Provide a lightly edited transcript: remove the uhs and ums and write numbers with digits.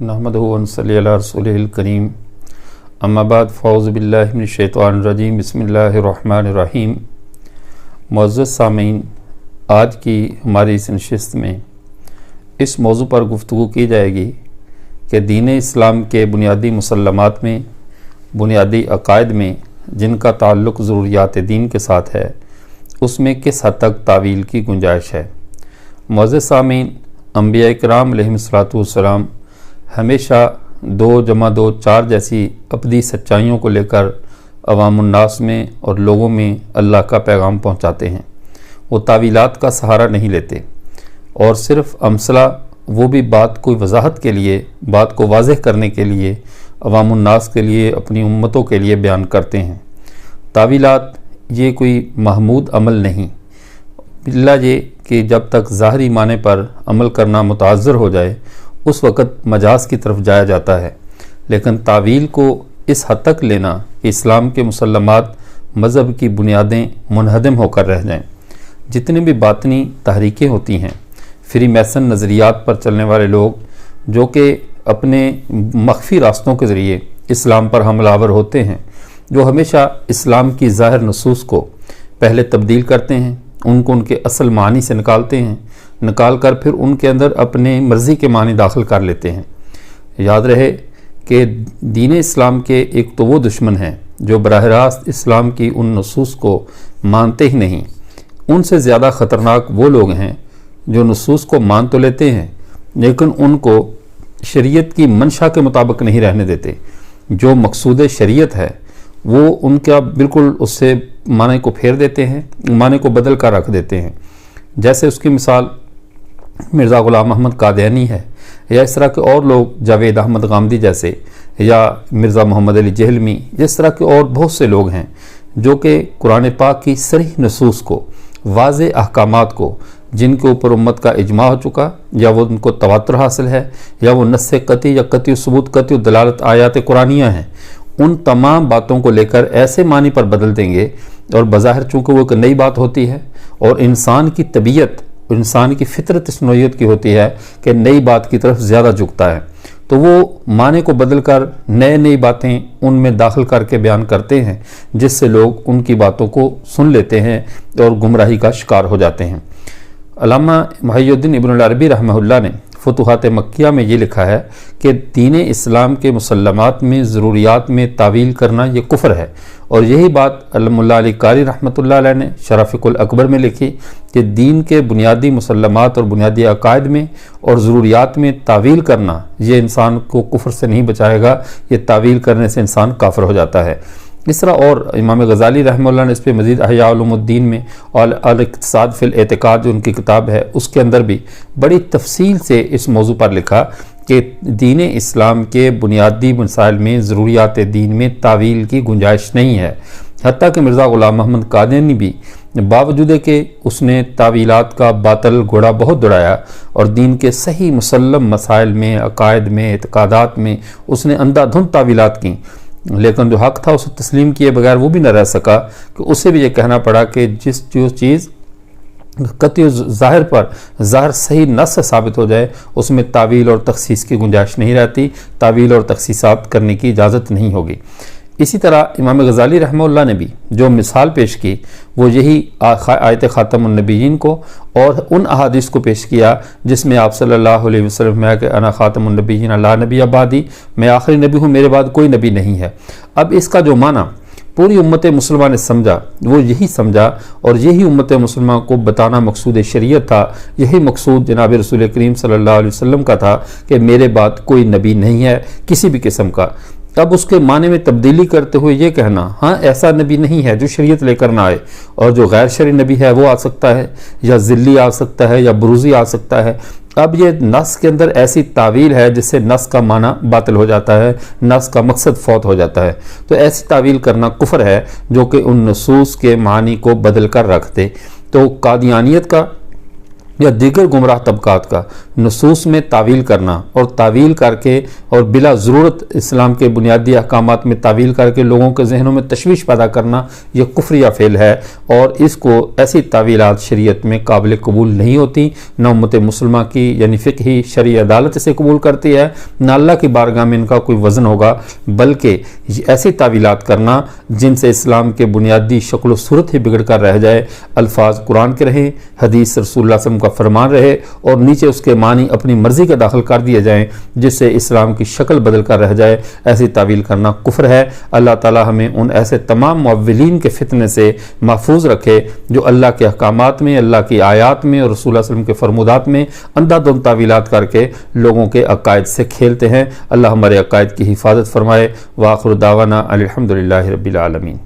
نحمدہ و نصلی علی رسولہ الکریم اما بعد فاعوذ باللہ من الشیطان الرجیم بسم اللہ الرحمن الرحیم۔ معزز سامعین، آج کی ہماری اس نشست میں اس موضوع پر گفتگو کی جائے گی کہ دین اسلام کے بنیادی مسلمات میں، بنیادی عقائد میں جن کا تعلق ضروریات دین کے ساتھ ہے، اس میں کس حد تک تعویل کی گنجائش ہے۔ معزز سامعین، انبیاء کرام علیہ الصلوۃ والسلام ہمیشہ 2+2=4 جیسی ابدی سچائیوں کو لے کر عوام الناس میں اور لوگوں میں اللہ کا پیغام پہنچاتے ہیں۔ وہ تعویلات کا سہارا نہیں لیتے اور صرف امثلہ، وہ بھی بات کو وضاحت کے لیے، بات کو واضح کرنے کے لیے، عوام الناس کے لیے، اپنی امتوں کے لیے بیان کرتے ہیں۔ تعویلات یہ کوئی محمود عمل نہیں، اللہ یہ کہ جب تک ظاہری معنی پر عمل کرنا متعذر ہو جائے اس وقت مجاز کی طرف جایا جاتا ہے، لیکن تعویل کو اس حد تک لینا کہ اسلام کے مسلمات، مذہب کی بنیادیں منہدم ہو کر رہ جائیں۔ جتنی بھی باطنی تحریکیں ہوتی ہیں، فری میسن نظریات پر چلنے والے لوگ جو کہ اپنے مخفی راستوں کے ذریعے اسلام پر حملہ آور ہوتے ہیں، جو ہمیشہ اسلام کی ظاہر نصوص کو پہلے تبدیل کرتے ہیں، ان کو ان کے اصل معنی سے نکالتے ہیں، نکال کر پھر ان کے اندر اپنے مرضی کے معنی داخل کر لیتے ہیں۔ یاد رہے کہ دین اسلام کے ایک تو وہ دشمن ہیں جو براہ راست اسلام کی ان نصوص کو مانتے ہی نہیں، ان سے زیادہ خطرناک وہ لوگ ہیں جو نصوص کو مان تو لیتے ہیں لیکن ان کو شریعت کی منشا کے مطابق نہیں رہنے دیتے۔ جو مقصود شریعت ہے وہ ان کا بالکل اس سے معنی کو پھیر دیتے ہیں، معنی کو بدل کر رکھ دیتے ہیں۔ جیسے اس کی مثال مرزا غلام احمد قادیانی ہے، یا اس طرح کے اور لوگ، جاوید احمد غامدی جیسے، یا مرزا محمد علی جہلمی، اس طرح کے اور بہت سے لوگ ہیں جو کہ قرآن پاک کی صریح نصوص کو، واضح احکامات کو، جن کے اوپر امت کا اجماع ہو چکا، یا وہ ان کو تواتر حاصل ہے، یا وہ نص قطعی یا قطعی ثبوت، قطعی دلالت آیات قرآنیہ ہیں، ان تمام باتوں کو لے کر ایسے معنی پر بدل دیں گے، اور بظاہر چونکہ وہ ایک نئی بات ہوتی ہے اور انسان کی طبیعت، انسان کی فطرت اس نوعیت کی ہوتی ہے کہ نئی بات کی طرف زیادہ جھکتا ہے، تو وہ معنی کو بدل کر نئی باتیں ان میں داخل کر کے بیان کرتے ہیں، جس سے لوگ ان کی باتوں کو سن لیتے ہیں اور گمراہی کا شکار ہو جاتے ہیں۔ علامہ محی الدین ابن العربی رحمہ اللہ نے فتوحات مکیہ میں یہ لکھا ہے کہ دین اسلام کے مسلمات میں، ضروریات میں تعویل کرنا یہ کفر ہے، اور یہی بات علم اللہ علی قاری رحمۃ اللہ علیہ نے شرافق الاکبر میں لکھی کہ دین کے بنیادی مسلمات اور بنیادی عقائد میں اور ضروریات میں تعویل کرنا یہ انسان کو کفر سے نہیں بچائے گا، یہ تعویل کرنے سے انسان کافر ہو جاتا ہے۔ اس طرح اور امام غزالی رحمہ اللہ نے اس پہ مزید احیاء علوم الدین میں اور الاقتصاد فی الاعتقاد جو ان کی کتاب ہے، اس کے اندر بھی بڑی تفصیل سے اس موضوع پر لکھا کہ دین اسلام کے بنیادی مسائل میں، ضروریات دین میں تعویل کی گنجائش نہیں ہے۔ حتیٰ کہ مرزا غلام احمد قادیانی بھی، باوجود کہ اس نے تعویلات کا باطل گھوڑا بہت دوڑایا اور دین کے صحیح مسلم مسائل میں، عقائد میں، اعتقادات میں اس نے اندھا دھند تعویلات کی، لیکن جو حق تھا اسے تسلیم کیے بغیر وہ بھی نہ رہ سکا کہ اسے بھی یہ کہنا پڑا کہ جو چیز قطعی ظاہر پر ظاہر صحیح نص سے ثابت ہو جائے اس میں تعویل اور تخصیص کی گنجائش نہیں رہتی، تعویل اور تخصیصات کرنے کی اجازت نہیں ہوگی۔ اسی طرح امام غزالی رحمہ اللہ نے بھی جو مثال پیش کی وہ یہی آیت خاتم النبیین کو اور ان احادیث کو پیش کیا جس میں آپ صلی اللہ علیہ وسلم میں کہ انا خاتم النبیین لا نبی بعدی، میں آخری نبی ہوں، میرے بعد کوئی نبی نہیں ہے۔ اب اس کا جو معنی پوری امت مسلمہ نے سمجھا، وہ یہی سمجھا، اور یہی امت مسلمہ کو بتانا مقصود شریعت تھا، یہی مقصود جناب رسول کریم صلی اللہ علیہ وسلم کا تھا کہ میرے بعد کوئی نبی نہیں ہے کسی بھی قسم کا۔ اب اس کے معنی میں تبدیلی کرتے ہوئے یہ کہنا، ہاں ایسا نبی نہیں ہے جو شریعت لے کر نہ آئے، اور جو غیر شرعی نبی ہے وہ آ سکتا ہے، یا ذلی آ سکتا ہے، یا بروزی آ سکتا ہے۔ اب یہ نص کے اندر ایسی تعویل ہے جس سے نص کا معنی باطل ہو جاتا ہے، نص کا مقصد فوت ہو جاتا ہے، تو ایسی تعویل کرنا کفر ہے جو کہ ان نصوص کے معنی کو بدل کر رکھ دے۔ تو قادیانیت کا یا دیگر گمراہ طبقات کا نصوص میں تعویل کرنا اور تعویل کر کے اور بلا ضرورت اسلام کے بنیادی احکامات میں تعویل کر کے لوگوں کے ذہنوں میں تشویش پیدا کرنا یہ کفریہ فعل ہے، اور اس کو ایسی تعویلات شریعت میں قابل قبول نہیں ہوتی، نہ امت مسلمہ کی یعنی فقہی شرعی عدالت اسے قبول کرتی ہے، نہ اللہ کی بارگاہ میں ان کا کوئی وزن ہوگا، بلکہ ایسی تعویلات کرنا جن سے اسلام کے بنیادی شکل و صورت ہی بگڑ کر رہ جائے، الفاظ قرآن کے رہیں، حدیث رسول اللہ صلی اللہ علیہ وسلم کا فرمان رہے اور نیچے اس کے معنی اپنی مرضی کے داخل کر دیے جائیں جس سے اسلام کی شکل بدل کر رہ جائے، ایسی تعویل کرنا کفر ہے۔ اللہ تعالی ہمیں ان ایسے تمام معولین کے فتنے سے محفوظ رکھے جو اللہ کے احکامات میں، اللہ کی آیات میں اور رسول اللہ صلی اللہ علیہ وسلم کے فرمودات میں اندھا دھند تعویلات کر کے لوگوں کے عقائد سے کھیلتے ہیں۔ اللہ ہمارے عقائد کی حفاظت فرمائے۔ وآخر دعوانا الحمدللہ رب العالمین۔